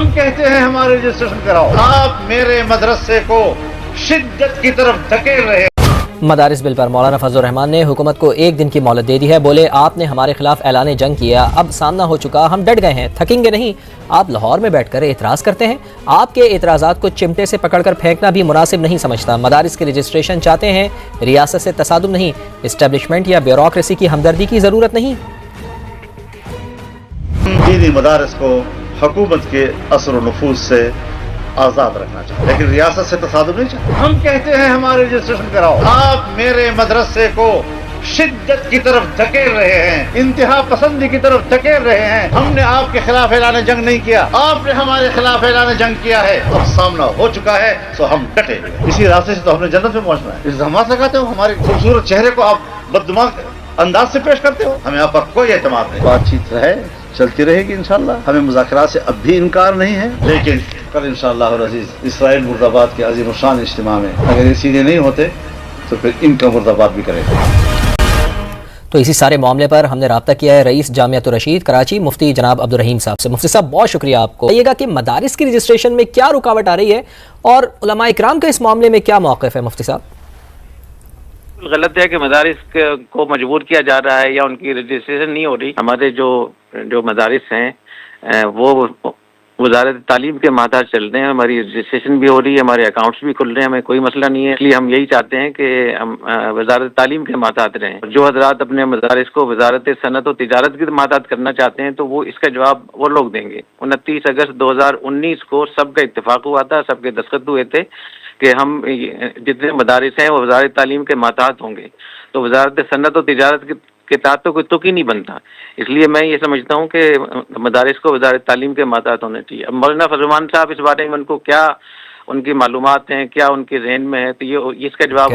हम कहते हैं हमारे रजिस्ट्रेशन कराओ, आप मेरे मदरसे को शिद्दत की तरफ धकेल रहे हैं। मदारिस बिल पर मौलाना फजलुर रहमान ने हुकूमत को 1 दिन की मोहलत दे दी है। बोले आपने हमारे खिलाफ ऐलान जंग किया, अब सामना हो चुका, हम डट गए हैं, थकेंगे नहीं। आप लाहौर में बैठकर एतराज़ करते हैं। आपके एतराज़ात को चिमटे से पकड़कर फेंकना भी मुनासिब नहीं समझता। मदारिस के रजिस्ट्रेशन चाहते हैं, रियासत से तसादुम नहीं, इस्टेब्लिशमेंट या ब्यूरोक्रेसी की हमदर्दी की ज़रूरत नहीं। दीनी मदारिस को हुकूमत के असर व नफूज से आज़ाद रखना चाहिए, लेकिन रियासत से तसादुम नहीं चाहिए। हम कहते हैं हमारे रजिस्ट्रेशन कराओ, आप मेरे मदरसे को शिद्दत की तरफ धकेल रहे हैं, इंतहा पसंदी की तरफ धकेल रहे हैं। हमने आपके खिलाफ ऐलान जंग नहीं किया, आपने हमारे खिलाफ ऐलान जंग किया है। अब सामना हो चुका है तो हम डटे। इसी रास्ते से तो हमने जन्नत में पहुंचना है। इस हमारे लगाते हो, हमारे खूबसूरत चेहरे को आप बददिमाग अंदाज से पेश करते हो। हमें आप पर कोई एतमाद नहीं। बातचीत है, चलती रहेगी इंशाअल्लाह। हमें मुज़ाकरात से अब भी इनकार नहीं है, लेकिन कल इंशाअल्लाह अज़ीज़ इसराइल मुर्दाबाद के अज़ीम शान इज्तिमा में अगर ये सीधे नहीं होते तो फिर इनका मुर्दाबाद भी करेंगे। तो इसी सारे मामले पर हमने रब्ता किया है रईस जामियातुर रशीद कराची मुफ्ती जनाब अब्दुल रहीम साहब से। मुफ्ती साहब बहुत शुक्रिया आपको। कहिएगा कि मदारिस की रजिस्ट्रेशन में क्या रुकावट आ रही है और उलमा इकराम का इस मामले में क्या मौक़िफ़ है। मुफ्ती साहब गलत है कि मदारिस को मजबूर किया जा रहा है या उनकी रजिस्ट्रेशन नहीं हो रही। हमारे जो मदारिस हैं वो वज़ारत तालीम के मातहत चल रहे हैं, हमारी रजिस्ट्रेशन भी हो रही है, हमारे अकाउंट्स भी खुल रहे हैं, हमें कोई मसला नहीं है। इसलिए हम यही चाहते हैं कि हम वज़ारत तालीम के मातहत रहें। जो हज़रात अपने मदारिस को वज़ारत सनत और तिजारत के मातहत करना चाहते हैं तो वो इसका जवाब वो लोग देंगे। 29 अगस्त 2019 को सबका इत्तेफाक हुआ था, सबके दस्तखत हुए थे कि हम जितने मदारिस हैं वो वज़ारत तालीम के मातहत होंगे। तो वज़ारत सनत और तिजारत के तहत तो कोई तुक ही नहीं बनता। इसलिए मैं ये समझता हूँ कि मदारिस को वज़ारत तालीम के मातहत होने चाहिए। अब मौलाना फजलुर रहमान साहब इस बारे में उनको क्या उनकी मालूमात हैं, क्या उनके ज़हन में है, तो ये इसका जवाब